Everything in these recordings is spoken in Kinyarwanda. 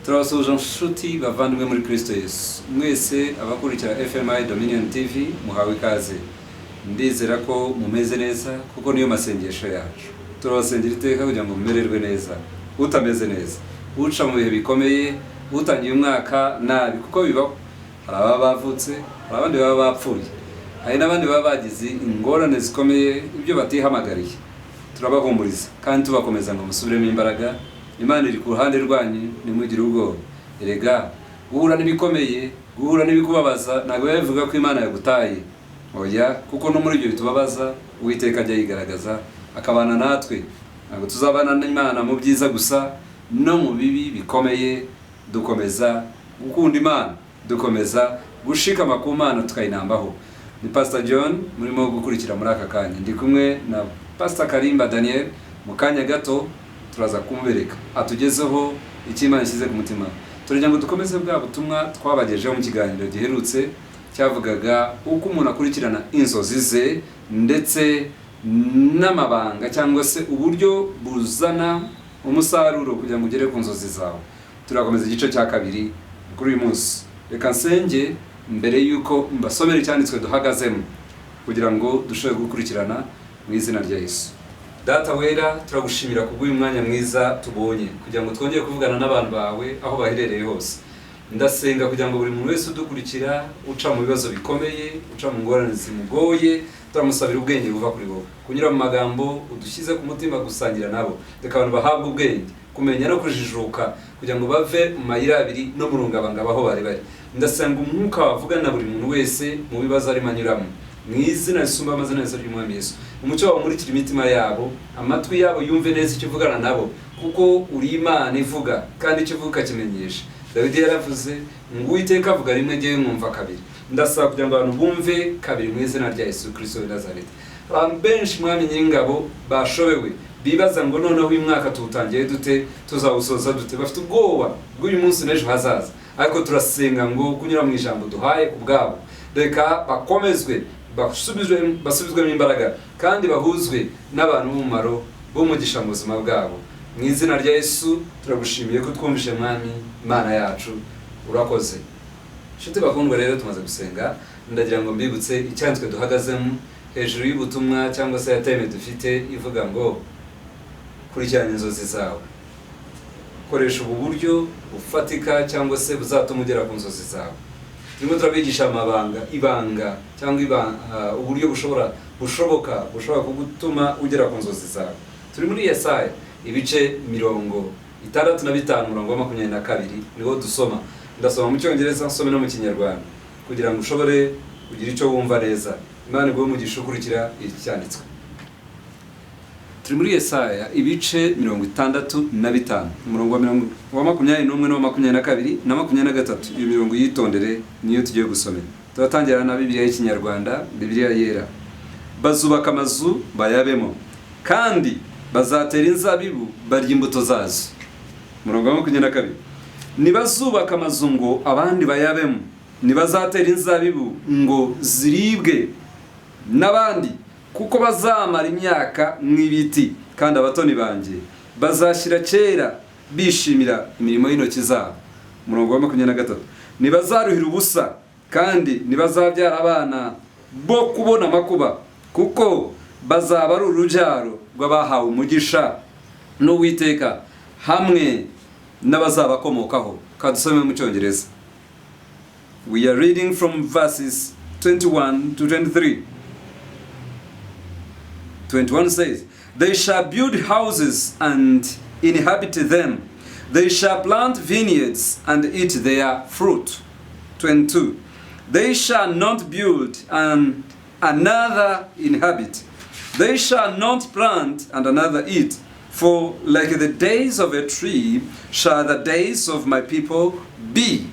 Turabasuhuje nshuti bavandimwe muri Kristo Yesu. Mwese abakurikira FMI Dominion TV muhawe ikaze. Ndizera ko mumeze neza kuko niyo masengesho yacu. Turabasengera iteka kugira ngo mumererwe neza. Utameze neza, uca mu bihe bikomeye, utangiye umwaka nabi kuko bibaho. Hari ababa bavutse, hari abandi baba bapfuye. Hari n'abandi baba bagize ingorane zikomeye ibyo batihamagariye. Turabahumuriza kandi tubakomeza ngo musubiremo imbaraga. Imana iri ku ruhande rwanyu, nimugire ubwoba. Erega guhura n'ibikomeye, guhura n'ibikubabaza ntabwo bivuga ko Imana yagutaye. Oya, kuko no muri ibyo bitubabaza Uwiteka ajya yigaragaza akabana natwe. Ntabwo tuzabana n'Imana mu byiza gusa, no mu bibi bikomeye dukomeza gukunda Imana, dukomeza gushikama ku Mana tukayinambaho. Ni Pr.John murimo gukurikira muri aka kanya. Ndi kumwe na Pr.Daniel KALIMBA. Mu kanya gato turaza kumubereka atugezeho icyo Imana ishyize ku mutima. Turagira ngo dukomeze bwa butumwa twabagejeho mu kiganiro giherutse cyavugaga uko umuntu akurikirana inzozi ze ndetse n'amabanga cyangwa se uburyo buzana umusaruro kugira ngo ugere ku nzozi zawe. Turakomeza igice cya kabiri kuri uyu munsi. Reka nsenge mbere yuko mbasomera icyanditswe duhagazemo kugira ngo dushobore gukurikirana mu izina rya Yesu. Data wera, turagushimira kubw'uyu mwanya mwiza tubonye kugira ngo twongere kuvugana n'abantu bawe aho baherereye hose. Ndasenga kugira ngo buri muntu wese udukurikira uca mu bibazo bikomeye, uca mu ngorane zimugoye, turamusabira ubwenge buva kuri wowe. Kunyura mu magambo udushyize ku mutima gusangira nabo. Reka abantu bahabwe ubwenge, kumenya no kujijuka kugira ngo bave mu mayira abiri no mu rungabanga aho bari bari. Ndasenga umwuka wavugana na buri muntu wese mu bibazo arimo anyuramo. Mu izina risumba amazina yose ry'Umwami Yesu. Umucyo wawe umurikira imitima yabo, amatwi yabo yumve neza icyo uvugana nabo, kuko uri Imana ivuga kandi icyo uvuga kimenyesha. Dawidi yaravuze ngo Uwiteka avuga rimwe, ngewe mwumva kabiri. Ndasaba kugira ngo abantu bumve kabiri mu izina rya Yesu Kristo w'i Nazareti. Abantu benshi Mwami Nyiringabo bashobewe, bibaza ngo noneho uyu mwaka tuwutangiye dute, tuzawusoza dute, bafite ubwoba bw'uyu munsi n'ejo hazaza. Ariko turasenga ngo kunyura mu ijambo duhaye ku bwabo, reka bakomezwe, basubizwemo imbaraga kandi bahuzwe n'abantu b'umumaro b'umugisha mu buzima bwabo. Mu izina rya Yesu turagushimiye ko twumvise Mwami Imana yacu, urakoze. Nshuti bakundwa, rero tumaze gusenga, ndagira ngo mbibutse icyanditswe duhagazemo hejuru y'ubutumwa cyangwa se ya teme dufite ivuga ngo kurikirana inzozi zawe. Koresha ubu buryo bufatika cyangwa se buzatuma ugera ku nzozi zawe. Turimo turabigisha ibanga cyangwa uburyo bushoboka kugutuma ugera ku nzozi zawe. Turi muri yesaya ibice 65 umurongo wa 22 niho dusoma. Ndasoma mu cyongereza, nsome no mu kinyarwanda kugira ngo ushobore kugira icyo wumva neza. Imana iguhe umugisha ukurikira iki cyanditswe. Turi muri yesaya ibice 65 umurongo wa 21 no 22 na 23. Iyo mirongo yitondere niyo tugiye gusomera. Turatangira na Bibiliya y'Ikinyarwanda, Bibiliya yera. Bazubaka amazu bayabemo kandi bazatera inzabibu barya imbuto zazo. Umurongo wa 22. Nibazubaka amazu ngo abandi bayabemo, nibazatera inzabibu ngo ziribwe n'abandi, kuko bazamara imyaka nk'ibiti kandi abatoni banjye bazashyira kera bishimira imirimo y'intoki zabo. Umurongo wa 23. Nibazaruhira ubusa kandi nibazabyara abana bo kubona amakuba, kuko bazaba ari urubyaro rw'abahawe umugisha n'Uwiteka hamwe n'abazabakomokaho. Kadusome mu cyongereza. We are reading from verses 21 to 23. 21 says, they shall build houses and inhabit them. They shall plant vineyards and eat their fruit. 22. They shall not build and another inhabit. They shall not plant and another eat. For like the days of a tree shall the days of my people be.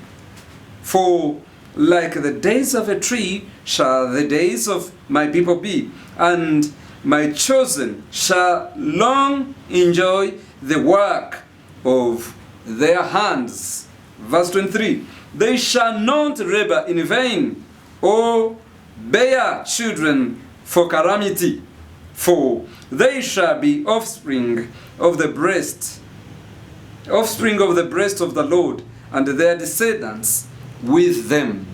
For like the days of a tree shall the days of my people be. And my chosen shall long enjoy the work of their hands. Verse 23. They shall not labor in vain, or bear children for calamity. For they shall be offspring of the breast offspring of the breast of the Lord, and their descendants with them.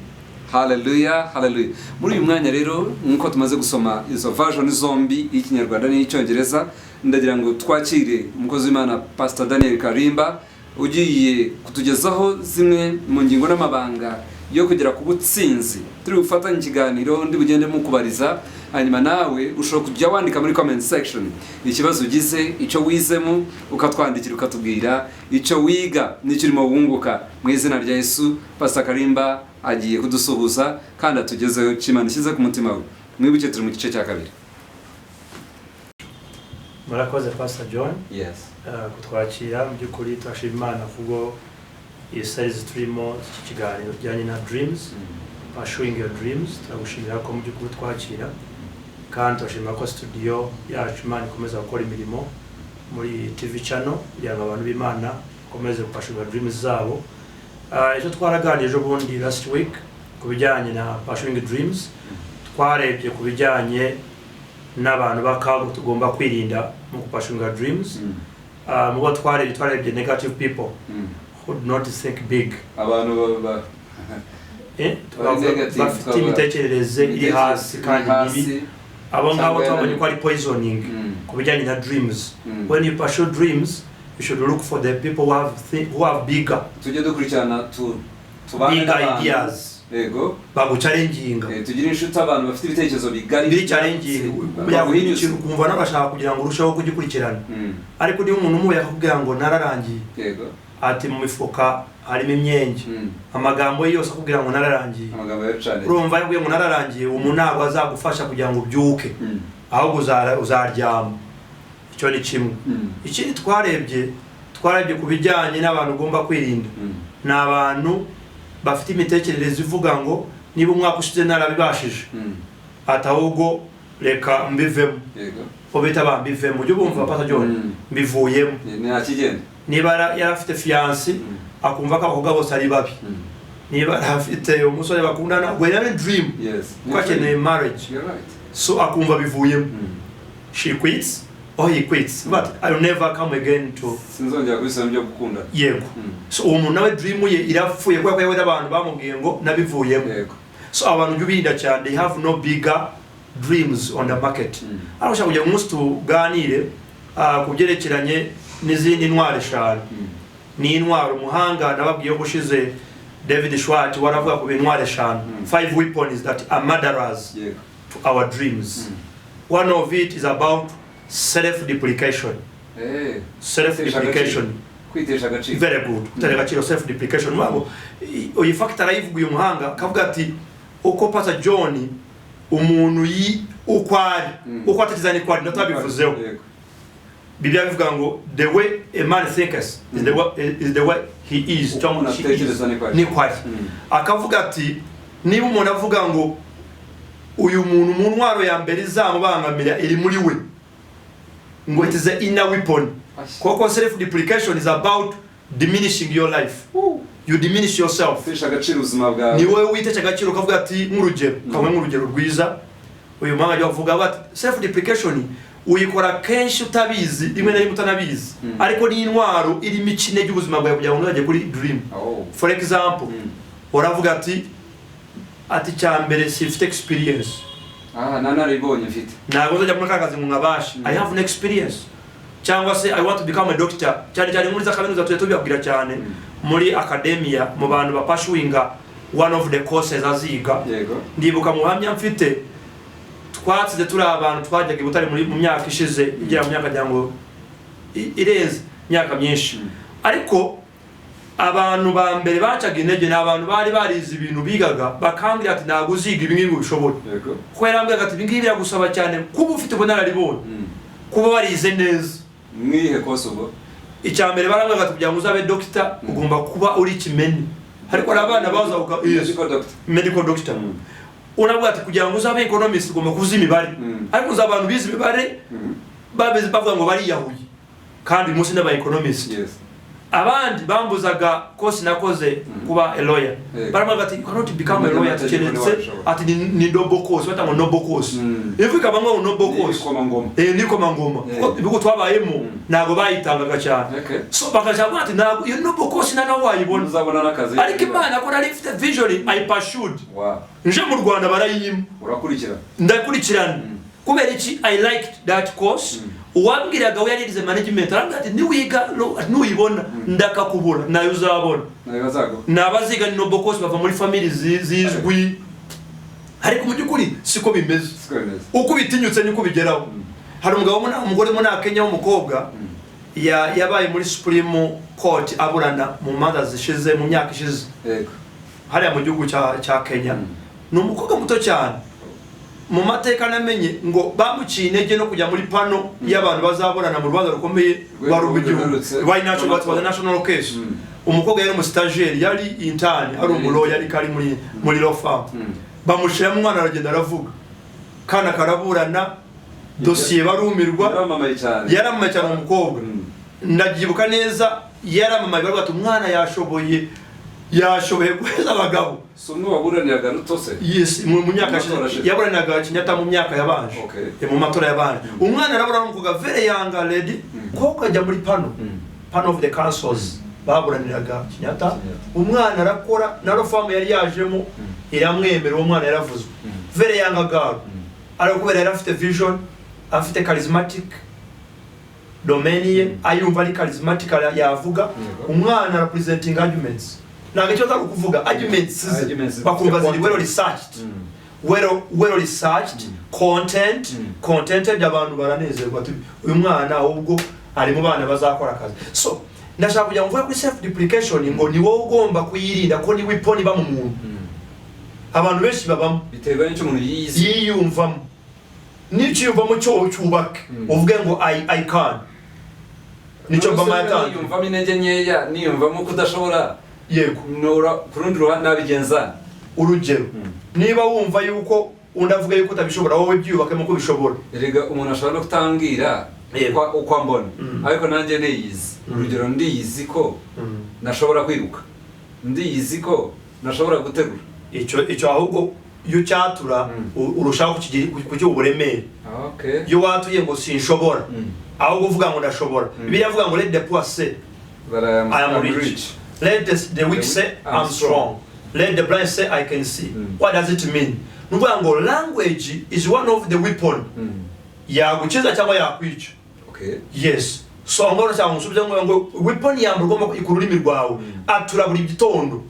Hallelujah, hallelujah. Muri uyu mwanya rero nkuko tumaze gusoma izo version zombi y'ikinyarwanda n'icyongereza, ndagira ngo twakire umukozi w'Imana Pr.Daniel KALIMBA ugiye kutugezaho zimwe mu ngingo n'amabanga yo kugera ku butsinzi. Turi gufatanya ikiganiro ndi bugende mu kubariza, hanyuma nawe ushobora kujya wandika muri comment section ikibazo ugize, icyo wizemo, ukatwandikira ukatubwira icyo wiga n'icyo urimo wunguka. Mu izina rya Yesu, Pastor KALIMBA agiye kudusuhuza kandi atugezeho kimana kize ku mutima we. Mwibuke turi mu gice cya kabiri. Murakoze Pastor John. Yes. Kutwakira mu by'ukuri turashima Imana kubwo yesaya turimo ikiganiro kijyanye na dreams, pursuing your dreams. Turagushimira ko mu by'ukuri twakira kandi turashima ko studio yacu Imana ikomeza gukora imirimo muri TV channel kugira ngo abantu b'Imana bakomeze gupashura dreams zabo. Icyo twaraganije ubundi last week ku bijyanye na pursuing dreams, twarebye ku bijyanye n'abantu bakago tugomba kwirinda mu kupashunga dreams. Mubo twarebye negative people who do not think big. Abantu bafite imitekerereze iri hasi kandi nibi. Abo ngabo twabonye ko ari poisoning ku bijyanye na dreams. When you pursue dreams, you should look for the people who have bigger. Tujye dukurikirana bigger ideas. Ego bagucalenginga. Tugira inshuti abantu bafite ibitekerezo bigari challenging. Yaguhinyuka kumva nabashaka kugira ngo urushaho kugikurikirana. Ariko ndi umuntu umwe yakubwira ngo nararangiye. Yego. Ati mu mifuka harimo imyenge. Amagambo yose akubwira ngo nararangiye. Amagambo yo cyane. Urumva yakubwira ngo nararangiye, umuntu ntabwo azagufasha kugira ngo ubyuke. Ahubwo uzaryama. Icyo ni kimwe. Ikindi twarebye ku bijyanye n'abantu ugomba kwirinda. N'abantu bafite imitekerereze ivuga ngo niba umwaka ushize narabibashije, atahubwo reka mbivemo. Yego. Obeta bambivemo. Ujye bumva Pastor John mbivuyemo. Ntakigenda. Niba yarafite fiancé akumva ko abakobwa bose ari babi. Niba afite umusore bakundana, we have a dream. Yes. Kwakeneye marriage. You're right. So akumva bivuyemo. She quits or he quits, but I'll never come again to sinzongera kubisaba byo gukunda. Yego. So umuntu nawe dream ye irapfuye kwa yewe n'abantu bamubwiye ngo nabivuyemo. Yego. So abantu byubinda cyane, they have no bigger dreams on the market. Arashaka kujya umunsi tuganire kubyerekeranye n'izindi ntwaro eshanu. Ni intwaro umuhanga nababwiye gushize David Schwartz waravuga ku intwaro eshanu. 5 weapons that are murderers to our dreams. One of it is about self-deprecation. Self-deprecation. Kwitesha agaciro. Very good. Utera agaciro self-deprecation. Wabo oyi factor ayivuguye umuhanga kavuga ati uko Pastor John umuntu uko atatizani kwari ndatabivuzeho. Biblia bivuga ngo the way a man thinks is the way he is. Ni kwari. Akavuga ati niba umuntu avuga ngo uyu muntu mu ntwaro ya mbere izamubangamira iri muri we, ngo it is the inner weapon. Koko self-deprecation is about diminishing your life. You diminish yourself. Ni wowe witecha agaciro kavuga ati nk'urugero, kamwe nk'urugero rwiza. Uyu mwanga yo kuvuga bati self-deprecation uyikora kenshi utabizi, rimwe na rimwe utanabizi. Ariko ni intwaro iri mikine y'ubuzima bwawe kugira ngo uzaje kuri dream. For example, uravuga ati cyambere sifite experience. Nanaribonye mfite. Ntabwo nzajya muri kakazi ngo ngabashi. I have an experience. Cyangwa se I want to become a doctor. Cyane muri za kaminuza tubabwira cyane muri academia mu bantu bapashuinga one of the courses aziga. Yego. Ndibuka muhamya mfite twatsize turi abantu twajyaga ibutari mu myaka ishize igera mu myaka jango irenze myaka myinshi. Ariko abantu ba mbere bacaga intege n'abantu bari barize ibintu bigaga bakambira ati ntabwo uziga ibi ngibi bishobora. Yego. Ko yarambye ati ibi ngibi biragusaba cyane kuba ufite ubunararibonye. Kuba warize neza. Mwihe kosobo. Icyambere barambye ati kugira ngo uzabe doctor ugomba kuba uri kimeni. Ariko abana baza uka medical doctor. Unavuga ati kugira ngo uzabe economist ugomba kuzi imibare. Ariko uzabantu bize imibare babeze bavuga ngo bari yahuye. Kandi umunsi n'aba economist. Yes. abandi bambuzaga kosi nakoze kuba a lawyer baravuga ati you cannot become a lawyer tukeretse ati ni double course batanga noble course ivuga bamwe noble course ni komangoma bigo twabayemo nago bayitangaga cyane so bakajaga ati nago iyo noble course nana wayibona uzabona nakazi ariko Imana ko nari mfite vision I pursued nje mu Rwanda barayima urakurikira ndakurikirana kubera iki I liked that course uwambwiraga we yarize management arambwira ati niwiga nuyibona ndakakubura nayo uzabona nabaziga ni noble course bava muri family zizwi ariko mu byukuri siko bimeze uko bitinyutse niko bigeraho hari umugore mu Kenya w'umukobwa yabaye muri Supreme Court aburana mu manza zishize mu myaka ishize hari mu gihugu cya Kenya ni umukobwa muto cyane mu mateka namenye ngo bamuciye intege no kujya muri pano y'abantu bazaburana mu Rwanda rukomeye barubigihugu why national case umukobwa yari mu stagiaire yari intern ari umulo yari kari muri law firm bamushira mu mwana aragenda aravuga kana karaburana dossier barumirwa yaramamaye cyane umukobwa ndagibuka neza yaramamaye bati umwana yashoboye kweza abagabo so nuwaburaniraga rutose yes mu myaka yaburaniraga Kinyata mu myaka yabanje mu matora yabanje umwana araburana umuvuga very young lady ko kajya muri pan of the councils baburaniraga Kinyata umwana arakora na reform yari yajemo iramwemera umwana yaravuzwe very young girl arakubera yari afite vision afite charismatic domain ayumva ari charismatic yavuga umwana representing arguments nanga cyo takuvuga arguments bakumva ziri well researched content y'abantu baranezerwa ati uyu mwana ahubwo ari mu bana bazakora akazi so ndashaka kujya mvuga kuri self deprecation ngo ni wowe ugomba kuyirinda ko ni weapon ba mu muntu abantu benshi babamo biterwa n'icyo umuntu yiyumvamo n'iciyumvamo cyo cyubaka uvuge ngo I can nicyo bamata yumvamo intege nkeya niyumvamo kudashobora yego nora kurundi ruhande nabigenza urugero niba wumva yuko undavuga yuko utabishobora wowe byubakemo ko bishobora erega umuntu ashobora no kutangira uko ambona ariko nanjye neyizi urugero ndiyizi ko nashobora kwiruka ndiyizi ko nashobora gutegura icyo ahubwo iyo cyatura urushaho kugira uburemere iyo watuye ngo sinshobora ahubwo uvuga ngo ndashobora Bibiliya avuga ngo let the poor say I am rich. Let the weak say I'm strong. Let the blind say I can see. What does it mean? Nuvuga ngo language is one of the weapon yagukiza cyangwa yakwica. Yes. So ngoro cyangwa usubize ngo weapon yambo ugomba ikururimi rwawe atura buri gitondo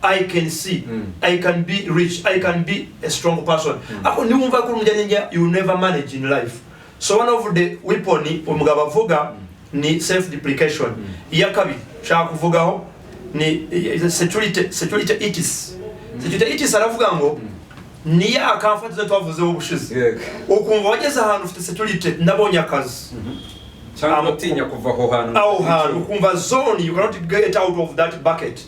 I can see, I can be rich, I can be a strong person. Ako ni wumva ko umujyanye you never manage in life. So one of the weapon umugabo avuga ni self deprecation. Iya kabiri shaka kuvugaho ni security itis aravuga ngo ni ya comfort zone twavuzeho ubushize ukumva wageze ahantu ufite security nabonye akazi cyangwa utinya kuva aho hantu ukumva zone you cannot get out of that bucket.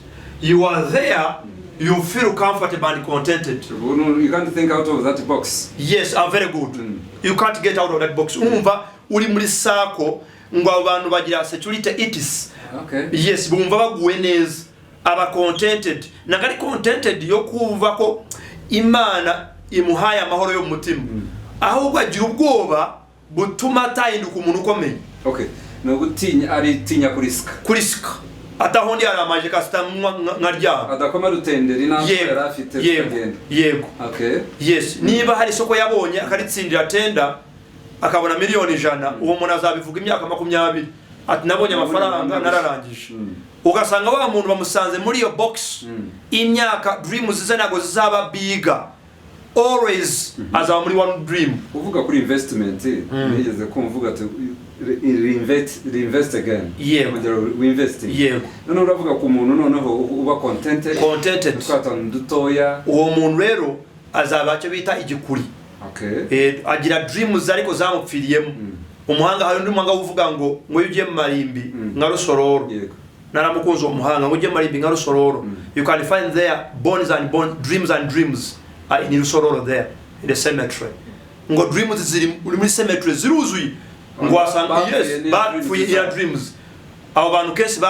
You are there, you feel comfortable and contented. You can't think out of that box. Yes, very good. You can't get out of that box. Umva uri muri sako ngo abantu bagira security itis. Yes, bumva baguwe neza aba contented. Nagari contented yo kumva ko Imana imuhaye amahoro yo mutima. Ahubwo agira ubwoba butuma atahinduka umuntu ukomeye. No gutinya ari tinya kuriska. Atahondi aramaje kasita nkarya adakoma rutenderi naho yarafite yego yes niba hari soko yabonye akaritsindira tenda akabona $1,000,000 uwo muntu azabivuga imyaka 20 ati nabonye amafaranga nararangije ugasanga wa muntu bamusanze muri iyo box imyaka dreams ze nago zizaba biga always azaba muri one dream uvuga kuri investment nigeze kumvuga ati reinvest again we investing none uravuga ku muntu noneho uba contented twatana dutoya uwo muntu rero azaba cyo bita igikuri agira dreams ariko zamupfiriyemo umuhanga hari undi muhanga uvuga ngo ugiye mu marimbi nka Rusororo naramukunze umuhanga ngo ugiye mu marimbi nka Rusororo you can find there dreams and dreams in Rusororo there in the cemetery ngo dreams ziri muri cemetery ziruzuye ngo asanga yes but for your dreams abo bantu kesi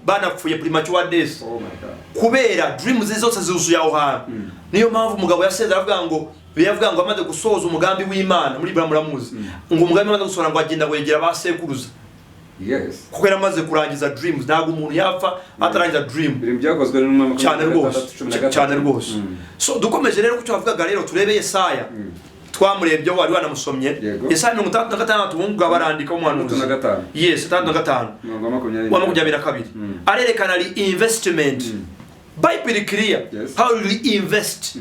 banapfuye premature death. Oh my God. Kubera dreams zose zuzuye aho hantu. Niyo mpamvu umugabo yasezera avuga ngo biyavuga ngo amaze gusoza umugambi w'Imana muri Iburamu muramuzi. Ngo umugambi amaze gusohora ngo agenda wegera basekuruza. Yes. Kuko yaramaze kurangiza dreams, ntago umuntu yapfa atarangiza dream. Biri byakozwe n'umwami cyane rwose. So dukomeje rero kucyo bavugaga rero turebe Yesaya. Twamurebye wari wanamusomye. Yesaya 36 ubungu barandika umuhanuzi. 35. Yes, 35. Wa 22. Arerekana investment. Bible is clear. How we invest.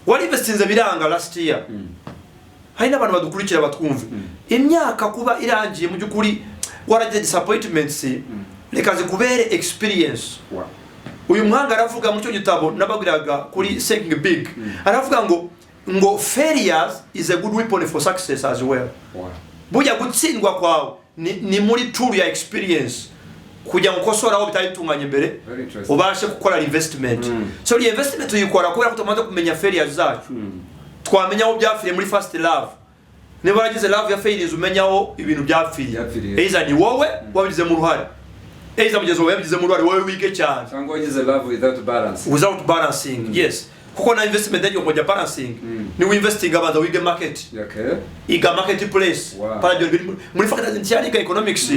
What investinze biranga last year. Hari n'abantu badukurikira batwumve. Imyaka kuba irangiye mu byukuri waragize disappointments reka zikubere experience. Uyu mwanga aravuga mu cyo gitabo nabagiraga kuri Thinking Big. Aravuga ngo failures is a good weapon for success as well. Burya gutsindwa kwawe ni muri tool ya experience. Kujya gukosora aho bitayitunganye mbere ubashe gukora investment. So the investment uyikora kubera ko tumaze kumenya failures zacu. Twamenya aho byafiriye muri first love. Niba waragize love ya failures umenyaho ibintu byafiriye. Eiza ni wowe wabigize mu ruhare. Eiza mugezo wowe yabigize mu ruhare wowe wige cyane. Cyangwa wagize love without balancing. Yes. Kuko na investment ndio ngoja balancing. Ni investing about the market. Okay. Iga marketplace. Pr.John muri factors in economics.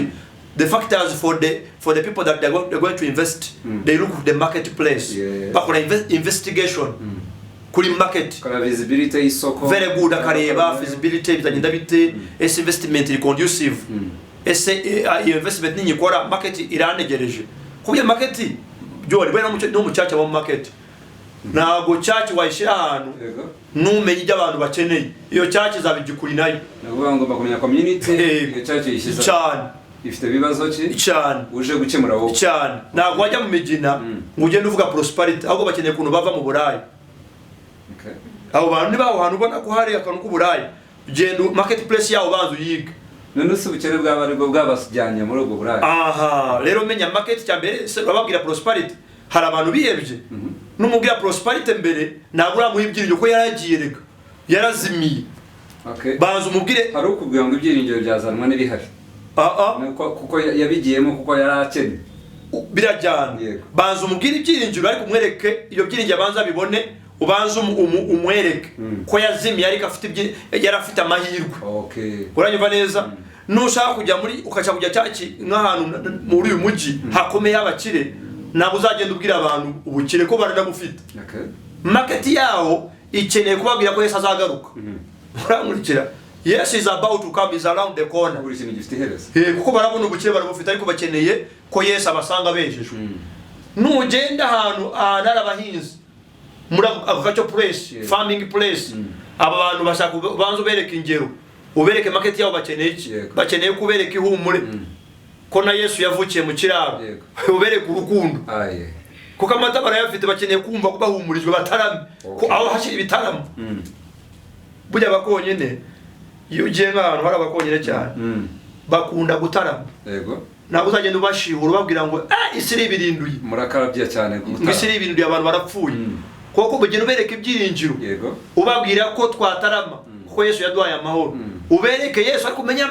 The factors for the people that they're going to invest, they look at the marketplace. But for investigation, kuri market, kala visibility isoko. Very good akareba visibility bitagenda bite, ese investment is conducive. Ese investment ni nyikora market iranegereje. Kubiye market John bwe no mu cyacha mu market. Nago cyachi wayishira ahantu. Numenye ibyo abantu bakeneye. Iyo cyachi zabigikuri nayo. Navuga ngo bakomenya community, iyo cyachi yishiza. Cyane. Ifite bibazo ki cyane uje gukemura wowe cyane ntago wajya mu migina ngo ugende uvuga prosperity ahubwo bakeneye kuntu bava mu burayi. Okay. Abo bantu ni baho hantu ubona ko hari akantu k'uburayi ugenda marketplace yawo banzu yiga none se ubukene bw'abari bwo bwabasijyanye muri ubwo burayi. Aha rero menya market cyambere bababwira prosperity hari abantu biyebye n'umubwira prosperity mbere ntabwo uramuha ibyiringiro ko yaragiye rega yarazimiye. Okay. Banzu umubwire hari ukubwira ngo ibyiringiro byazanwa n'ibihari. Kuko yabigiyemo kuko yarakene birajyana. Banza umubwire ibyiringiro ariko umwereke iyo byiringiro abanza bibone ubanza umwereke ko yazimiye ariko afite yarafite amahirwe. Okay. Uranyumva neza. Nushaka kujya muri ukaca kujya cyaki nk'ahantu muri uyu mujyi hakomeye abakire nabo uzagenda ubwira abantu ubukire ko baranagufite. Okay. Market yawo ikeneye kubabwira ko Yesu azagaruka. Uramurikira Yes is about to come, is around the corner. Kuko barabona ubukire barabufite ariko bakeneye ko Yesu abasanga bejejwe. Nugenda ahantu narabahinzi muri agriculture place, farming place, aba bantu bashaka banzo bereka ingero. Ubereke market yawo bakeneye iki? Bakeneye kubereka ihumure. Ko na Yesu yavukiye mu kiraro. Ubereke urukundo. Kuko amata barayafite bakeneye kumva ko bahumurijwe batarame. Ko aho hashira ibitaramo. Burya bakonyene iyo ugiye nk'ahantu hari abakonyere cyane bakunda gutarama. Yego. Ntabwo uzagenda ubashihura ubabwira ngo isiri ibirinduye murakarabye cyane gutarama. Isiri ibirinduye abantu barapfuye. Kuko bugenda ubereka ibyiringiro. Yego. Ubabwira ko twatarama kuko Yesu yaduhaye amahoro. Ubereke Yesu ariko umenya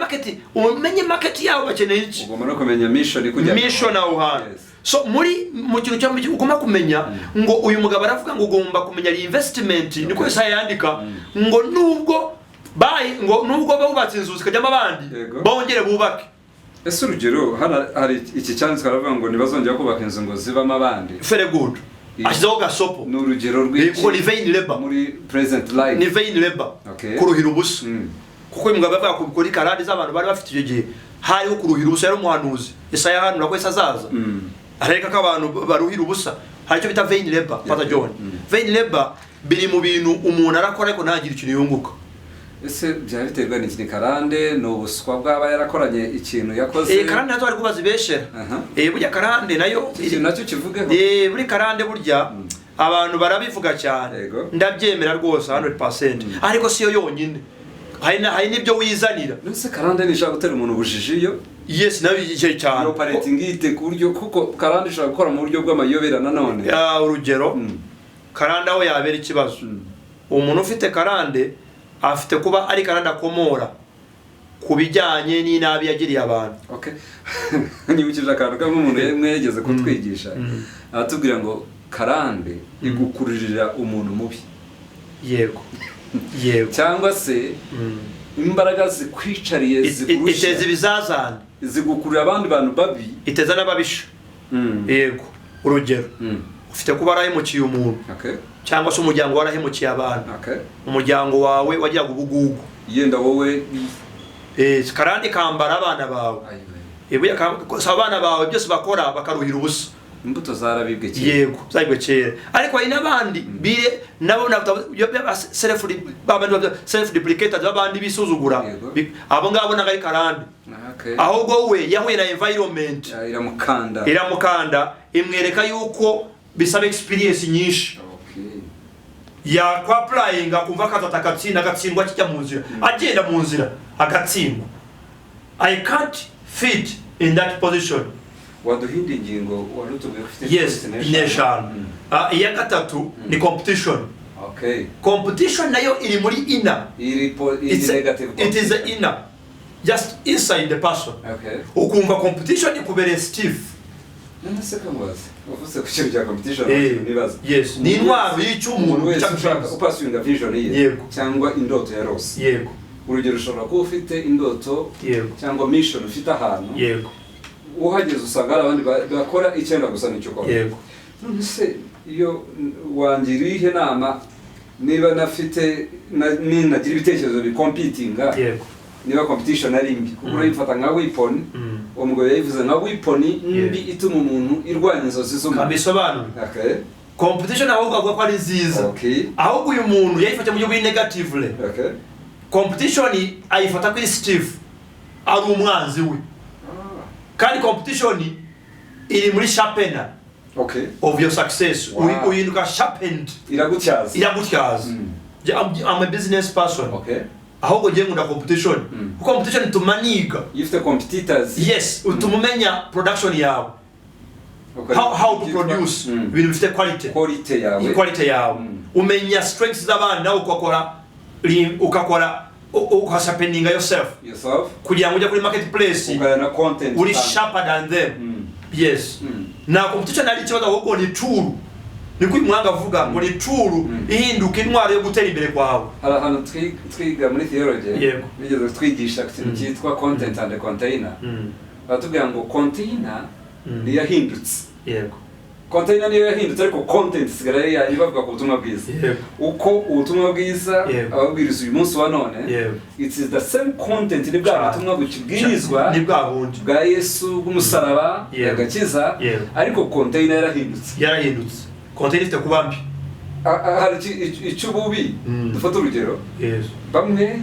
market yawo bakeneye iki. Ugomba no kumenya mission kujya. Mission aho hantu. So muri mu kintu cyamwe ugomba kumenya ngo uyu mugabo aravuga ngo ugomba kumenya investment niko Yesaya yandika ngo nubwo babubatse inzu zikajyamo abandi bongere bubake. Ese urugero hari iki cyanditswe aravuga ngo nibazongera kubaka inzu ngo zibamo abandi. Very good. Ashyizeho gasopo. Ni urugero rw'iki muri present life. Ni vain labor. Kuruhira ubusa. Kuko uyu mugabo avuga ko bikora ikarande z'abantu bari bafite icyo gihe hariho kuruhira ubusa. Yari umuhanuzi Yesaya hanura ko Yesu azaza areka ko abantu baruhira ubusa. Hari icyo bita vain labor. Pr.John vain labor biri mu bintu umuntu arakora ariko ntagira ikintu yunguka. Ese byari biterwa n'iki karande no buswa bwaba yarakoranye ikintu yakoze. Karande nazo ari kubaza ibeshera. Burya karande nayo ikintu nacyo kivugeho. Buri karande burya abantu barabivuga cyane. Ndabyemera rwose 100%. Ariko siyo yonyine. Hari nibyo wizanira. Nese karande nishaka gutera umuntu ubujiji. Yes nabije cyane. Operating ite kuryo kuko karande ishaka gukora mu buryo bw'amayobera nanone. Urugero karande aho yabera ikibazo. Umuntu ufite karande afite kuba ari karanda komora kubijyanye n'inabi yagiriye abantu. Okay. Nyibukije akantu kamwe umuntu mwegeze kutwigisha. Aratubwira ngo karande igukuririra umuntu mubi. Yego. Yego. Cyangwa se imbaraga zikwicariye zigurusha. Iteza ibizazane. Zigukurira abandi bantu babi. Iteza n'ababisha. Yego. Urugero. Ufite kuba warahemukiye umuntu. Okay. Cyangwa se umuryango warahemukiye abantu. Okay. Umuryango wawe wagiraga ubugugu. Yenda wowe karande kambara abana bawe. Ibuye abana bawe byose bakora bakaruhira ubusa. Imbuto zarabibwe cyane. Yego, zarabibwe cyane. Ariko hari nabandi bire nabo self deprecated babandi bisuzugura. Abo ngabo nagari karande. Okay. Ahubwo we yahuye na environment. Iramukanda imwereka yuko bisaba experience nyinshi. Okay. Ya kwa applying akumva katatakatsina agatsindwa kijya mu nzira. Agenda mu nzira agatsindwa. I can't fit in that position. Waduhindi ingingo warutume ufite. Yes, nation. Iya gatatu ni competition. Okay. Competition nayo iri muri inner. It's negative. It is the inner. Just inside the person. Okay. Ukumva competition ikubere stiff. Nase kamwazi. Ufuse kushirika competition nibaza. Yes. Ni intwaro y'icyo cyangwa upaswinga vision ye. Cyangwa indoto ya rose. Yego. Urugero ushobora kuba ufite indoto cyangwa mission ufite ahantu. Yego. Uhageze usanga abandi bakora icyenda gusa nicyo kwa. Yego. None se iyo wangiriye nama niba nafite nagira ibitekerezo bi competinga. Yego. Niba competition ari mbi kuko urayifata nka weapon. Umugabo yayivuze nka weapon mbi ituma umuntu irwanya inzozi zo. Kabisobanura. Okay. Competition ahubwo avuga ko ari nziza. Okay. Ahubwo uyu muntu yayifata mu buryo negatively. Okay. Competition ayifata kuri stiff. Ari umwanzi we. Kandi competition iri muri sharpener. Okay. Of your success. Uyinduka sharpened. Iragutyaza. I'm a business person. Okay. Ahubwo ngiye ngunda competition. Competition tumaniga. If the competitors. Yes, utumumenya production yawe. Okay. How to produce ibintu bifite quality. Quality yawe. Umenya strengths z'abandi nawe ukakora ukasharpeninga yourself. Kugira ngo ujye kuri marketplace. Ukana content. Uri sharper than them. Yes. Na competition ari ikibazo ahubwo ni true. Niko imwanga avuga ngo ni true ihinduka intwaro yo gutera imbere kwawe. Hano twiga muri theology. Yego. Bigeze twigisha ikintu cyitwa content and container. Batubwira ngo container ni yahindutse. Yego. Container niyo yahindutse ariko content sigara yari bavuga ku butumwa bwiza. Uko ubutumwa bwiza ababwiriza uyu munsi wa none. It is the same content ni bwa butumwa bukibwirizwa ni bwa bundi bwa Yesu bw'umusaraba yagakiza ariko container yarahindutse. Container ifite kubambi. Hari icyububi dufata urugero. Bamwe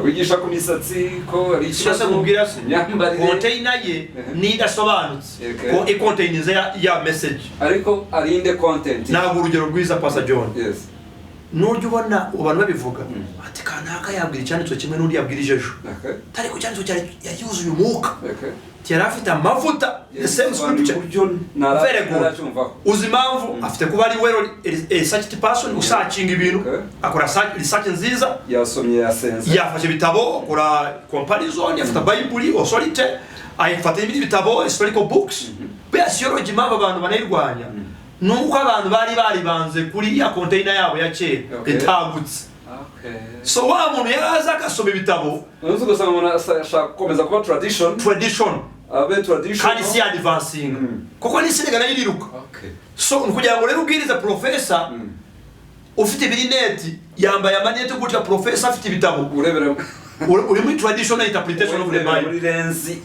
wigisha ku misatsi ko ari ikibazo mubwira se container ye ni idasobanutse ko i-container ya message ariko arinde content. Ntabwo urugero rwiza Pr.John. Yes. Nujya ubona abantu babivuga ati kanaka yabwira icyanditswe kimwe n'undi yabwirije ejo. Tari ku cyanditswe yayuzuye umwuka. Afite amavuta the same scripture. Very good. Uzi impamvu afite kuba ari well researched person usearching ibintu akora research nziza yasomye yasenze yafashe bitabo akora comparison afite Bible authority ayifata ibindi bitabo historical books. Theology impamvu abantu banayirwanya nuko abantu bari banze kuri ya container yabo ya kera itagutse. So wa muntu yaza akasoma ibitabo uzi gusanga umuntu ashaka gukomeza kuba tradition kandi si advancing kuko ni sinega nayo iriruka. So kugira ngo rero ubwiriza professor ufite ibirineti yambaye amaneti gutya professor afite ibitabo urebera uri muri traditional interpretation of the Bible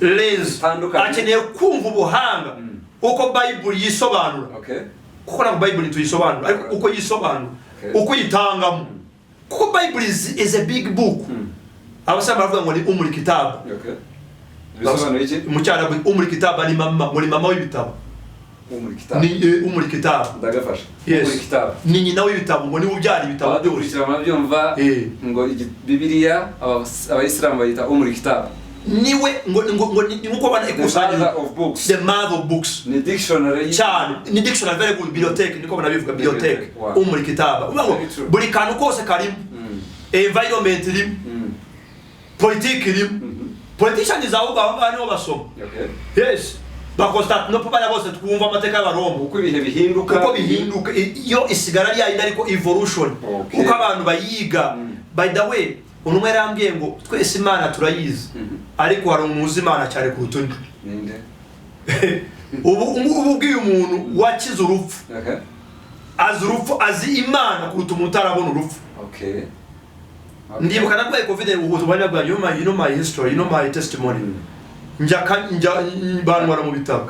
lens akeneye kumva ubuhanga uko Bible yisobanura. Kuko na Bible tuyisobanura ariko uko yisobanura uko yitangamo kuko Bible is a big book. Abasaba bavuga ngo ni umuri kitabu. Mucyara umuri kitabu ni mama w'ibitabo. Umuri kitabu ndagafasha. Umuri kitabu ni nyina w'ibitabo ngo ni ubyara ibitabo byose. Byumva ngo Bibiliya abayisilamu bayita umuri kitabu. Niwe ngo bana ekusanya the mother of books. Ni dictionary cyane ni dictionary very good bibliothèque niko banabivuga bibliothèque umuri kitabu. Buri kantu kose karimo environment irimo politiki irimo politicians ahubwo aba nibo basoma. Yes, bakonstantino baya bose twumva amateka y'abaroma uko ibihe bihinduka, uko bihinduka iyo isigara ryari ariko evolution uko abantu bayiga. By the way, unumwe yarambwiye ngo twese Imana turayizi ariko hari umuzi Imana cyane ku rutundi. Ninde? ubu bwiye umuntu wakize urupfu, azi urupfu, azi Imana kuruta umuntu utarabona urupfu. Ndibuka nakwaye covid ubutubanya bwa you know my history, you know my testimony. Njya banwara mu bitabo.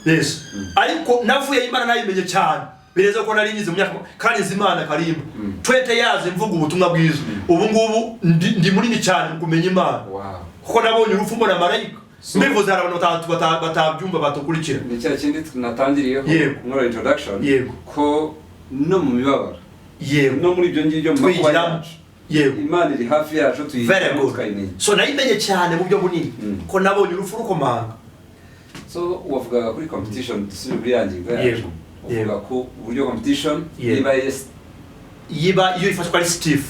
Yes. Ariko navuye Imana nayimenye cyane. Bireze ko nari nyize mu myaka kandi Imana Kalimba. Twete yaze mvuga ubutumwa bwiza. Ubu ngubu ndi munini cyane kumenya Imana. Kuko nabonye urupfu mbona marayika. Mbivuze hari abantu batabyumva batukurikira. Ni cya kindi natangiriyeho muri introduction ko no mu mibabaro. No muri ibyo ngibyo mu makwaya. Imana iri hafi yacu tuyikayine. So nayimenye cyane mu byo bunini ko nabonye urupfu rukomanga. So wavuga kuri competition dusubire kuri yangingo yacu. Uvuga ko uburyo competition yiba iyo ifashwe ari stiff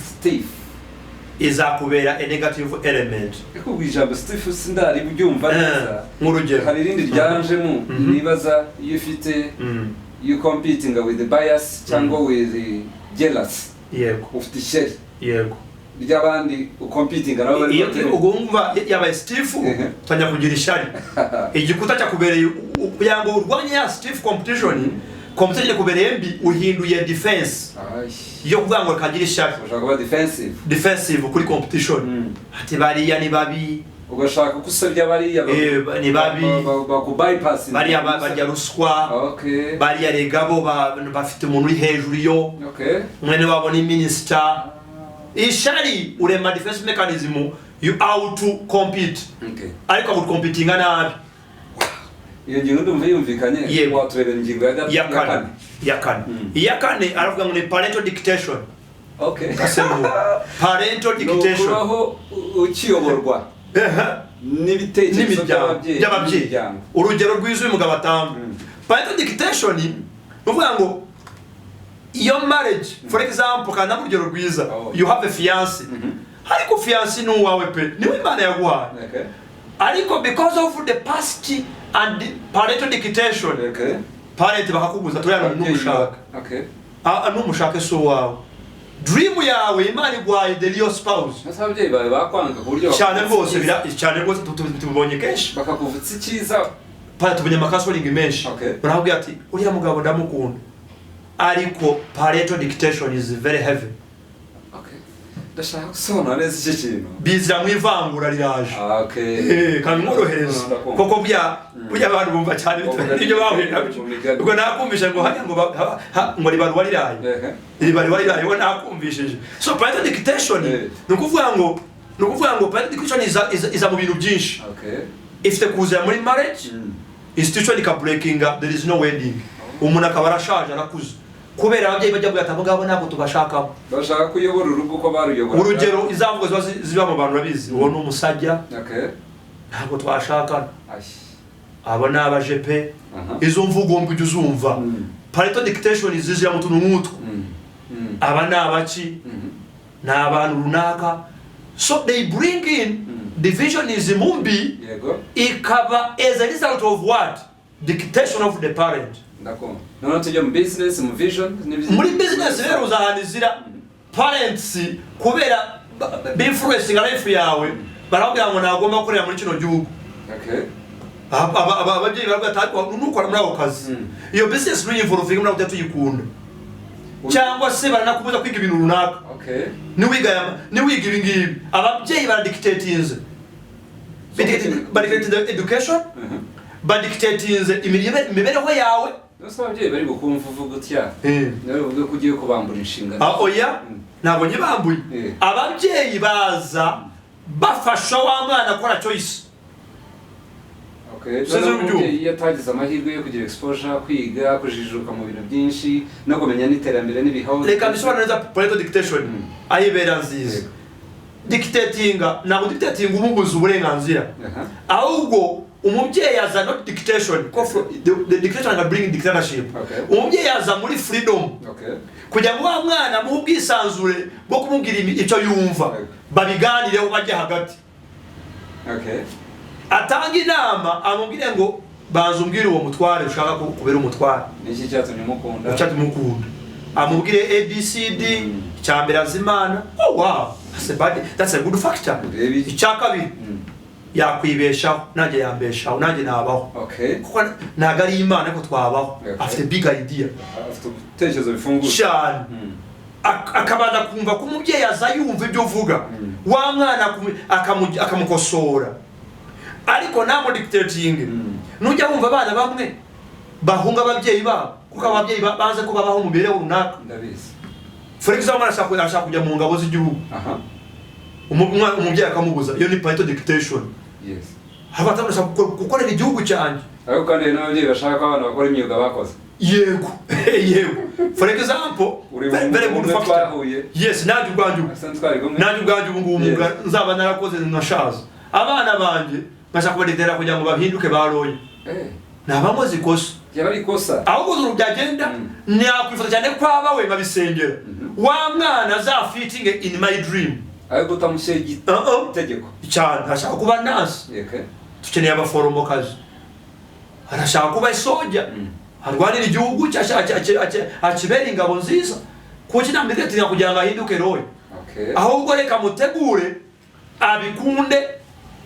izakubera a negative element. Eko bwijambo stiff sindari bubyumva neza. Nk'urugero hari irindi ryanjemo nibaza iyo ufite you competing with the bias cyangwa with the jealous. Ufite ishyari. Ryabandi ucompeting nabo bari ugumva yabaye stiff tanya kugira ishari. Igikuta cyakubereye kuyango urwanye ya stiff competition kubereye mbi uhinduye defense. Yo kuvuga ngo kagira ishari. Ushaka kuba defensive kuri competition. Ati bariya ni babi. Ugashaka kusebya bariya ni babi baku bypass. Bariya barya ruswa. Bariya regabo bafite umuntu uri hejuru yo. Mwene wabo ni minister. Ishari urema defense mechanism you out to compete. Ariko out competing nabi. Iyo ngingo ndumva yumvikanye waturebe ingingo ya kane. Iya kane aravuga ngo ni parental dictation. Kasemu parental dictation. Aho ukiyoborwa n'ibitekerezo by'ababyeyi. Urugero rw'izo umugabo atamba. Parental dictation uvuga ngo your marriage, for example, kana urugero rwiza, you have a fiancé. Ariko fiancé no wawe pe, niwe Imana yaguha. Ariko because of the past and the parental dictation, parent bakakubuza toyana n'umushaka. N'umushaka so wawe. Dream yawe Imana igwaye the real spouse. Nasabye bawe bakwanga ku buryo cyane rwose tubonye kenshi. Bakakuvutsa icyiza. Para tubonye makasoringi menshi. Barabwira ati uriya mugabo ndamukunda. Ariko parental dictation is very heavy. Ndashaka gusona neza iki kintu. Bizira mu ivangura riraje. Kandi mworohereza. Koko bya abantu bumva cyane ibyo bahurira. Ubwo nakumvisha ngo hanya ngo ribaru wariraye. Ribaru wariraye we nakumvishije. So parental dictation nukuvuga ngo parental dictation is mu bintu byinshi. If the kuza muri marriage institution ka breaking up, there is no wedding. Umuntu akaba arashaje arakuze. Kubera ababyeyi bajya bwata mugabo nako tubashaka. Bashaka kuyobora urugo ko baruyobora. Urugero izavugo ziba mu bantu babizi. Uwo ni umusajya. Ntabwo twashaka. Abo ni abajepe. Izo mvugo ngo uzumva. Parental dictation izizira mu tuntu nk'utwo. Aba ni abaki. Ni abantu runaka. So they bring in divisionism mumbi. Ikaba as a result of what? Dictation of the parent. D'accord. Noneho tujya mu business, mu vision, muri business rero uzahanizira parents kubera influencing life yawe barabwira ngo nagomba gukorera muri kino gihugu. Ababyeyi barabwira ati nukora muri ako kazi. Iyo business ni involving muri utatu yikunda. Cyangwa se baranakubuza kwiga ibintu runaka. Niwiga ibingibi ababyeyi baradictatinze. Badictate education. Badictatinze imibereho yawe. Ababyeyi bari gukumva uvuga utya. Nawe uvuga ko ugiye kubambura inshingano. Oya ntabwo nyibambuye. Ababyeyi baza bafasha wa mwana akora choice. Umubyeyi yatagize amahirwe yo kugira exposure, kwiga, kujijuka mu bintu byinshi no kumenya n'iterambere n'ibihaho. Reka bisobanurira parental dictation ayibera nziza. Dictatinga ntabwo dictatinga umubuza uburenganzira. Ahubwo umubyeyi aza not dictation, the dictation can bring dictatorship. Umubyeyi aza muri freedom. Kujya mu mwana mu bwisanzure bwo kumubwira icyo yumva. Babiganireho bajya hagati. atanga inama amubwire ngo banza umbwire uwo mutware ushaka kubera umutware niki cyatumye mukunda amubwire ABCD cyambere azimana. Oh wow, that's a good factor. Icyakabiri yakwibeshaho nanjye yambeshaho nanjye nabaho. Okay, kuko ntago ari imana ko twabaho. Afite big idea, afite utekerezo bifunguye cyane. Akabanza kumva ko umubyeyi azayumva ibyo uvuga, wa mwana akamukosora, ariko namo dictating. Nujya wumva abana bamwe bahunga ababyeyi babo kuko ababyeyi baze ko babaho mu mibereho runaka. Ndabizi. For example, arashaka kujya mu ngabo z'igihugu. Umubyeyi akamubuza. Iyo ni parental dictation. Yes. Abatabasha gukorera igihugu cyane. Ariko kandi n'ababyeyi bashaka ko abana bakora imyuga bakoze. Yego. For example, very good factor. Yes, nanjye ubwanjye ubu ngubu nzaba narakoze nashaza. Abana banje bashaka kubadetera kugira ngo bahinduke baroye. Nabamoze ikosa. Yabari ikosa. Ahubwo zuru byagenda nyakwifata cyane kwaba we babisengera. Wa mwana za fitting in my dream. Ayo gutamushe tegeko. Cyane ashaka kuba nasi. Okay. Tukeneye abaforomokazi. Arashaka kuba isoja. Arwanira igihugu akibera ingabo nziza. Kuki nambere tinya kugira ngo ahinduke roye. Okay. Ahubwo reka mutegure abikunde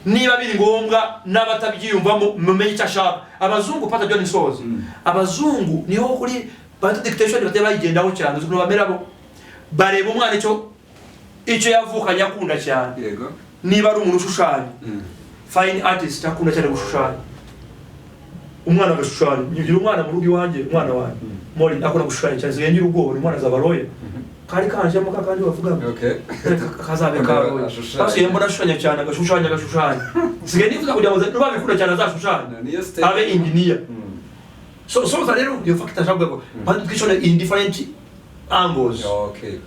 niba biri ngombwa n'abatabyiyumvamo mumenye icyo ashaka. Abazungu Pr.John sozi. Abazungu niho kuri parental dictation bateye bayigendaho cyane. Zuko bamera bo bareba umwana icyo yavukanye akunda cyane. Yego. Niba ari umuntu ushushanya. Fine artist akunda cyane gushushanya. Umwana agashushanya. Nyigira umwana mu rugo iwanjye, umwana wanjye. Muri akunda gushushanya cyane. Zigengira ubwo umwana azabaroye. Kari kanje muka kandi bavuga. Okay. Kazabe karoye. Basi yembo nashushanya cyane agashushanya. Sigeni nifuza kugira ngo nuba bikunda cyane azashushanya. Abe engineer. So rero yo factor shabwe ko. But twishone in different angles. Okay.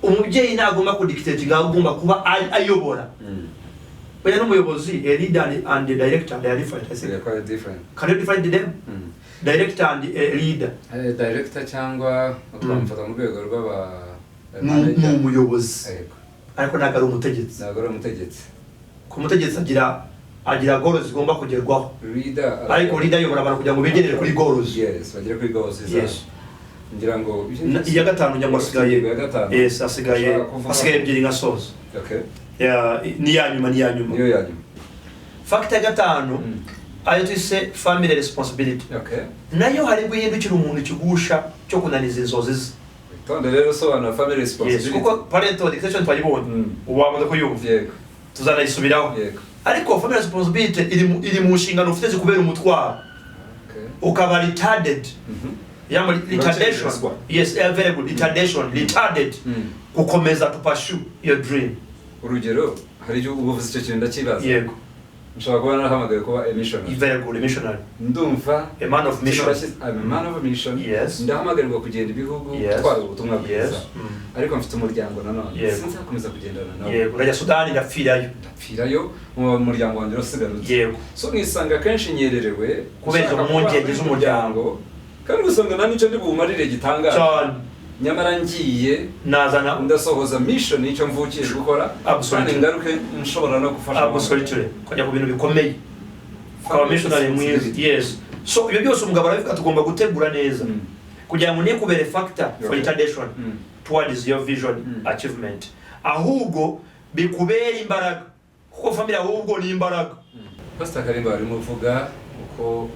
Umubyeyi nagomba kudictate gagomba kuba ayobora. Baya n'umuyobozi, a leader and the director, they are different. I think. They are quite different. Can you define them? Director and a leader. Director cyangwa twamfata mu rwego rw'aba n'umuyobozi. Ariko nagara umutegetsi. Ku mutegetsi agira goals zigomba kugerwaho. Leader. Ariko leader yobora abantu kugira ngo begerere kuri goals. Yes, bagere kuri goals. Yes. Ngira ngo iya gatanu nyamwa asigaye. Yes, asigaye ebyiri nka soza. Okay. Ni ya nyuma. Niyo ya nyuma. Factor gatanu ayo twise family responsibility. Okay. Nayo hari guhindukira umuntu kigusha cyo kunaniza inzozi. Tonde rero sobanura family responsibility. Yes, kuko parental dictation twayibonye. Uwamaze kuyumva. Yego. Tuzanayisubiraho. Yego. Ariko family responsibility iri mu nshingano ufite kubera umutwaro. Okay. Ukaba retarded. Retardation. Yes, very good. Retarded. Gukomeza to pursue your dream. Urugero hari cyo ubuvuzi cyo kintu ndakibaza. Yego. Nshobora kuba narahamagaye kuba a missionary. Very good, a missionary. Ndumva a man of mission. I'm a man of a mission. Yes. Ndahamagarwa kugenda ibihugu twara ubutumwa bwiza. Ariko mfite umuryango nanone. Sinzakomeza kugendana nawe. Yego, urajya Sudani ndapfirayo mu muryango wanjye rosigarutse. Yego. So nisanga kenshi nyererewe kubera umwungenge z'umuryango. Kandi gusanga nani cyo ndi bumarire gitangaje. Cyane. Nyamara ngiye nazana ndasohoza mission icyo mvukiye gukora kandi ngaruke nshobora no gufasha absolutely kujya ku bintu bikomeye kwa missionary mwizi. Yes, so ibyo byose umugabo aravuga tugomba gutegura neza kugira ngo nikubere factor for retardation towards your vision achievement, ahubwo bikubera imbaraga kuko family ahubwo ni imbaraga. Pastor Kalimba arimo uvuga uko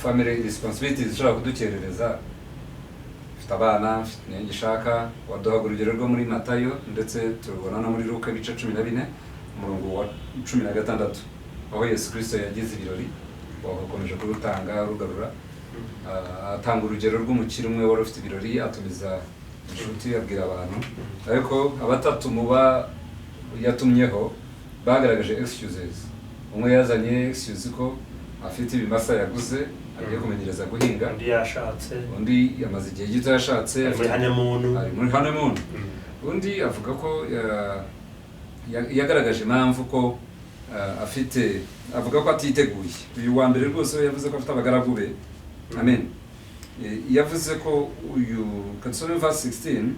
family responsibilities zishobora kudukerereza abana n'igishaka waduhaga urugero rwo muri Matayo ndetse turubona no muri Luka ibice 14 umurongo wa 16 aho Yesu Kristo yagize ibirori wakomeje kurutanga rugarura atanga urugero rw'umukire umwe wari ufite ibirori atumiza inshuti yabwira abantu ariko abatatu muba yatumyeho bagaragaje excuses. Umwe yazanye excuse ko afite ibimasa yaguze agiye kumenyereza guhinga, undi yamaze igihe gito yashatse muri honeymoon. Undi avuga ko yagaragaje impamvu ko afite avuga ko atiteguye. Uyu wa mbere rwose yavuze ko afite abagaragu be. Amen. Yavuze ko uyu kansome verse 16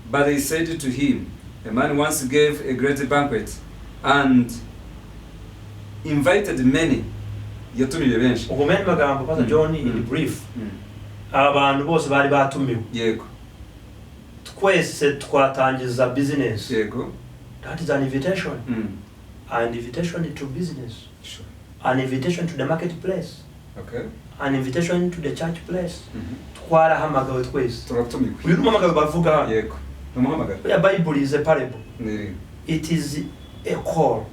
but they said to him, a man once gave a great banquet and invited many yatumiye benshi ubwo meni magambo Pr.John in brief abantu bose bari batumiwe yego twese twatangiza business yego that is an invitation an invitation to business sure an invitation to the marketplace okay an invitation to the church place twarahamagawe twese turatumiwe uyu n'umuhamagaro bavuga yego n'umuhamagaro ya Bible is a parable ni it is a call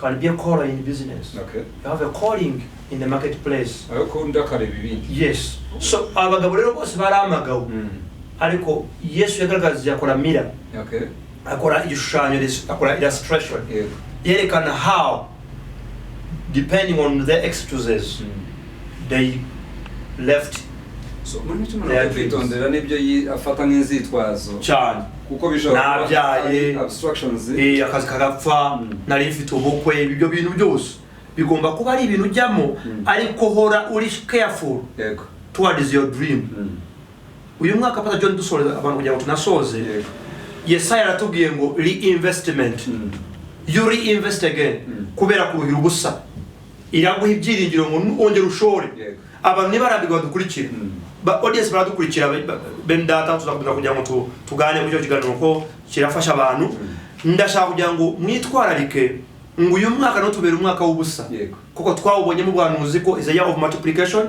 can be a call in business okay you have a calling in the marketplace ayo kunda kareba ibindi yes so abagabo rero bose barahamagawe ariko Yesu yagaragaje yakora mira okay akora igishushanyo akora illustration yego yerekana how depending on their excuses they left so muri cyo kwitondera nibyo afata nk'inzitwazo cyane kuko bishobora nabyaye abstractions akazi kagapfa nari mfite ubukwe ibyo bintu byose bigomba kuba ari ibintu ujyamo ariko hora uri careful yego towards your dream uyu mwaka Pr.John dusoreza abantu kugira ngo tunasoze yesaya aratubwiye ngo reinvestment you reinvest again kubera kuruhira ubusa iraguha ibyiringiro ngo ongera ushore abantu nibarambirwa dukurikira audience baradukurikira ben data tuzakomeza kugira ngo tugane mu cyo kiganiro ko kirafasha abantu ndashaka kugira ngo mwitwararike ngo uyu mwaka no tubera umwaka w'ubusa kuko twawubonye mu bwanuzi ko is a year of multiplication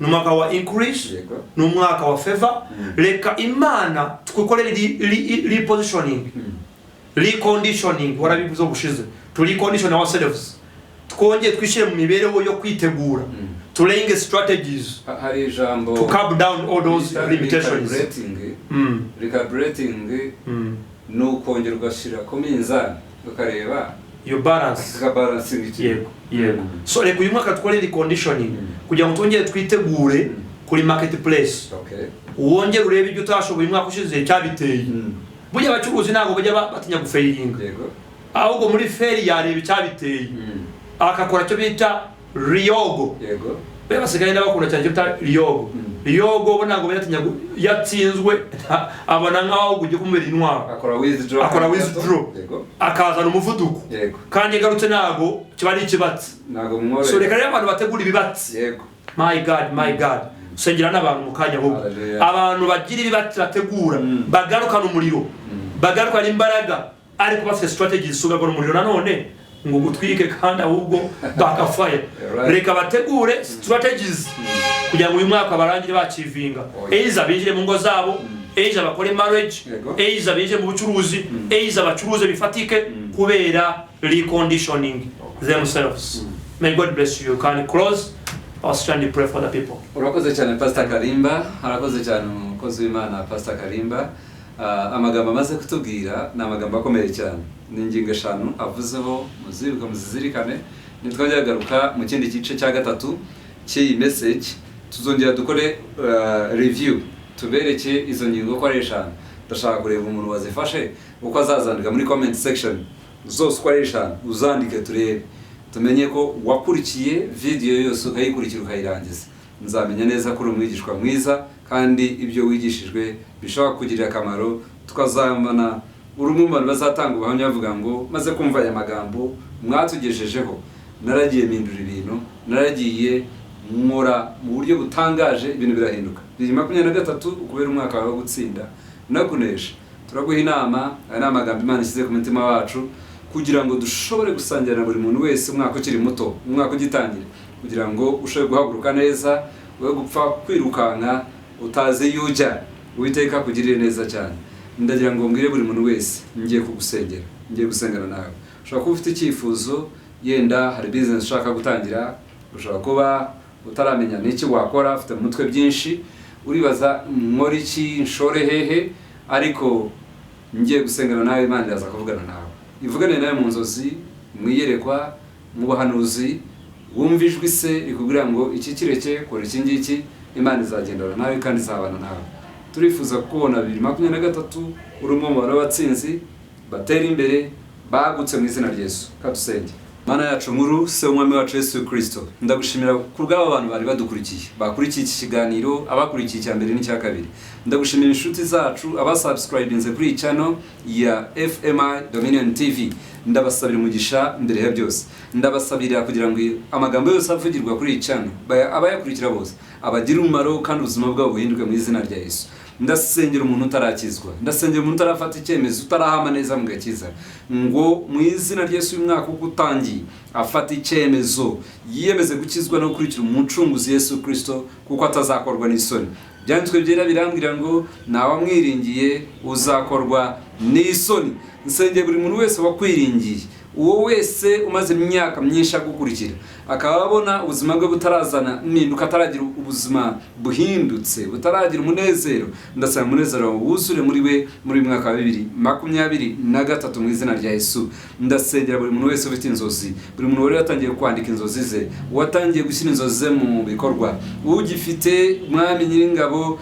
numwaka wa increase numwaka wa favor reka imana tukukorera repositioning reconditioning warabivuze ubushize to recondition ourselves twongeye twishire mu mibereho yo kwitegura to laying strategies hari jambo to calm down all those limitations recalibrating no kongera ugashira ku minzani ukareba your balance yego so reka uyu mwaka twore reconditioning kugira ngo twongere twitegure kuri marketplace okay wongere urebe ibyo utashoboye umwaka ushize cyabiteye burya abacuruzi ntago bajya batinya gufailinga yego ahubwo muri fair yareba cyabiteye akakora cyo bita riogo yego basigaye n'abakunda cyane cyo bita riogo riogo ntago batinya yatsinzwe abana nkaho kujye kumera intwaro akora withdraw yego akazana umuvuduko yego kandi yagarutse ntago kiba ari ikibatsi ntago mwore so reka rero abantu bategura ibibatsi yego my god sengera n'abantu mukanya ahubwo abantu bagira ibibatsi bategura bagarukana umuriro bagarukana imbaraga ariko bafite strategies sugagora umuriro nanone ngo gutwike kandi ahubwo bakafire reka bategure strategies kugira ngo uyu mwaka barangire bacivinga eiza binjire mu ngo zabo eiza bakore marriage eiza binjire mu bucuruzi eiza bacuruze bifatike kubera reconditioning themselves. May God bless you. Can close or stand and pray for the people. Urakoze cyane Pastor Kalimba, arakoze cyane umukozi w'Imana Pastor Kalimba. Amagambo amaze kutubwira ni amagambo akomeye cyane. Ni ingingo eshanu avuzeho muzibuka muzizirikane. Nitwongera garuka mu kindi gice cya gatatu cy'iyi message tuzongera dukore review tubereke izo ngingo ko ari eshanu. Ndashaka kureba umuntu wazifashe uko azazandika muri comment section zose uko ari eshanu uzandike turebe tumenye ko wakurikiye video yose ukayikurikira ukayirangiza. Nzamenya neza ko uri umwigishwa mwiza kandi ibyo wigishijwe bishobora kugirira akamaro tukazamana urumumano bazatanga ubuhamya bavuga ngo maze kumva aya magambo mwatugejejeho naragiye mpindura ibintu naragiye nkora mu buryo butangaje ibintu birahinduka. 2023 ukubera umwaka wa gutsinda no kunesha. Turaguha inama aya magambo Imana isize ku mutima wacu kugira ngo dushobore gusangira na buri muntu wese umwaka ukiri muto umwaka ugitangira kugira ngo ushobore guhaguruka neza we gupfa kwirukanka utazi yujya Uwiteka kugirire neza cyane. Ndagira ngo mbwire buri muntu wese ngiye kugusengera ngiye gusengana nawe. Ushobora kuba ufite icyifuzo yenda hari business ushaka gutangira ushobora kuba utaramenya n'iki wakora ufite umutwe byinshi uribaza nkora iki nshore hehe ariko ngiye gusengana nawe Imana iraza kuvugana nawe ivugane nawe mu nzozi mwiyerekwa mu buhanuzi wumva ijwi se rikubwira ngo iki kireke kora iki ngiki Imana izagendana nawe kandi izabana nawe. Turifuza kubona 2023 urimo mu batsinzi batera imbere bagutse mu izina rya Yesu. Kadusenge. Mana yacu nkuru se umwami wacu Yesu Kristo, ndagushimira kubw'aba bantu bari badukurikiye bakurikiye iki kiganiro, abakurikiye icya mbere n'icya kabiri. Ndagushimira inshuti zacu abasubscribinze kuri iyi channel ya FMI Dominion TV. Ndabasabira umugisha mbere ya byose. Ndabasabira kugira ngo amagambo yose avugirwa kuri iyi channel abayakurikira bose abagira umumaro kandi ubuzima bwabo buhinduke mu izina rya Yesu. Ndasengera umuntu utarakizwa, ndasengera umuntu utarafata icyemezo, utarahama neza mu gakiza, ngo mu izina rya Yesu uyu mwaka uko utangiye afata icyemezo, yiyemeze gukizwa no gukurikira umucunguzi Yesu Kristo, kuko atazakorwa n'isoni. Byanditswe byera birambwira ngo nawamwiringiye uzakorwa n'isoni. Nsengera buri muntu wese wakwiringiye, uwo wese umaze imyaka myinshi agukurikira, akaba abona ubuzima bwe butarazana impinduka, ataragira ubuzima buhindutse, butaragira umunezero, ndasaba umunezero wuzure muri we muri mwaka wa 2023 mu izina rya Yesu. Ndasengera buri muntu wese ufite inzozi, buri muntu wari yatangiye kwandika inzozi ze, watangiye gushyira inzozi ze mu bikorwa, ugifite mwami nyiringabo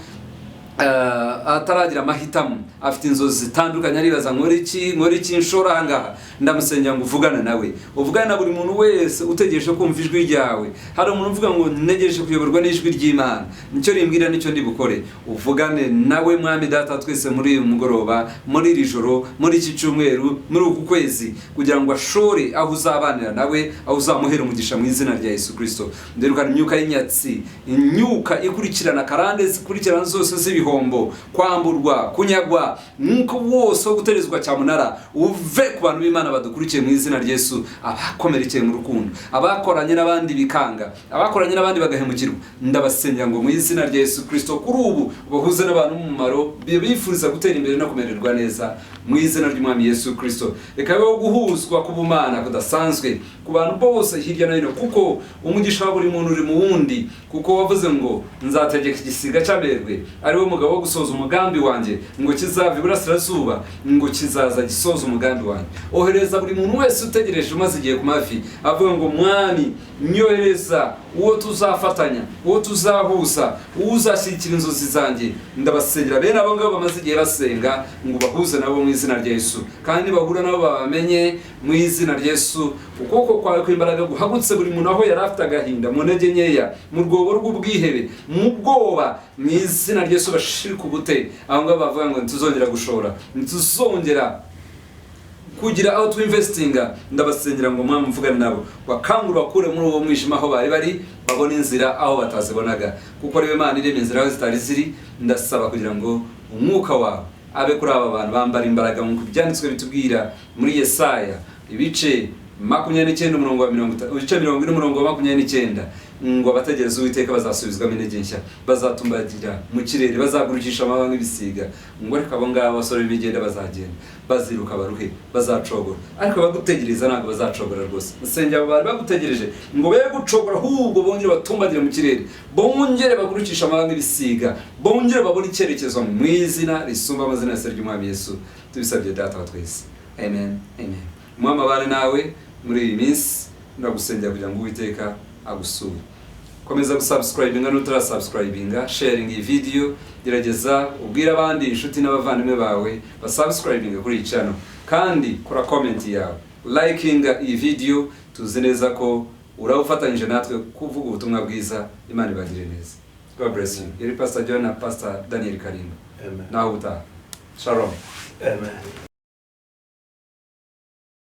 ataragira amahitamo, afite inzozi zitandukanye, aribaza nkora iki nshora ahangaha. Ndamusengera ngo uvugane nawe, uvugane na buri muntu wese utegereje kumva ijwi ryawe. Hari umuntu uvuga ngo ntegereje kuyoborwa n'ijwi ry'Imana, nicyo rimbwira nicyo ndi bukore. Uvugane nawe mwami data twese muri uyu mugoroba, muri iri joro, muri iki cyumweru, muri uku kwezi, kugira ngo ashore aho uzabanira nawe, aho uzamuhera umugisha mu izina rya Yesu Kristo. Nderukana imyuka y'inyatsi, imyuka ikurikirana karande zikurikirana zose z'ibihombo, kwamburwa, kunyagwa, nuko wose wo guterezwa cyamunara uve ku bantu b'Imana badukurikiye mu izina rya Yesu. Abakomerekeye mu rukundo, abakoranye n'abandi bikanga, abakoranye n'abandi bagahemukirwa, ndabasengera ngo mu izina rya Yesu Kristo kuri ubu bahuze n'abantu mu mumaro, bifuriza gutera imbere no kumererwa neza mu izina ry'Umwami Yesu Kristo. Reka beho guhuzwa kubumana kudasanzwe ku bantu bose hirya no hino, kuko umugisha wa buri muntu uri mu wundi, kuko wavuze ngo nzategeka igisiga cy'aberwe ari we mugabo wo gusoza umugambi wanjye, ngo kizava iburasirazuba, ngo kizaza gisoza umugambi wanjye. Ohereza buri muntu wese utegereje umaze igihe ku mavi, avuga ngo mwami nyohereza uwo tuzafatanya, uwo tuzahuza, uwo uzashyigikira inzozi zanjye. Ndabasengera bene abo ngabo bamaze igihe basenga, ngo bahuze nabo mu izina rya Yesu, kandi bahura nabo babamenye mu izina rya Yesu. Ukuboko kwawe kw'imbaraga guhagutse buri muntu aho yari afite agahinda, mu ntege nkeya, mu rwobo rw'ubwihebe, mu bwoba, mu izina rya Yesu bashirika ubute. Aho ngabo bavuga ngo ntituzongera gushora, ntituzongera kugira out investinga. Ndabasengera ngo mwami mvugane nabo, bakangura bakure muri uwo mwijima aho bari babone inzira aho batazibonaga, kuko ari Imana irema inzira aho zitari ziri. Ndasaba kugira ngo umwuka wawe abe kuri aba bantu bambara imbaraga, mu byanditswe bitubwira muri Yesaya ibice 29 ngo abategereza Uwiteka bazasubizwamo intege nshya, bazatumbagira mu kirere, bazagurukisha amababa nk'ibisiga. Ngo ariko abo ngabo basore b'imigenda bazagenda, baziruka baruhe, bazacogora, ariko bagutegereza ntabwo bazacogora rwose. Nsengera bari bagutegereje ngo be gucogora, ahubwo bongere batumbagire mu kirere, bongere bagurukisha amababa nk'ibisiga, bongere babone icyerekezo mu izina risumba amazina yose ry'Umwami Yesu. Tubisabye data wa twese, amen, amen. Mwami abane nawe muri iyi minsi, ndagusengera kugira ngo Uwiteka agusure. Komeza gusubscribinga n'utarasubscribinga, sharing iyi video, gerageza ubwira abandi inshuti n'abavandimwe bawe basubscribinga kuri iyi channel, kandi kora comment yawe, liking iyi video. Tuzi neza ko urawufatanyije natwe kuvuga ubutumwa bwiza. Imana ibagire neza. God bless you. Yari Pr.John na Pr.Daniel KALIMBA. Amen. Naho utaha. Shalom. Amen.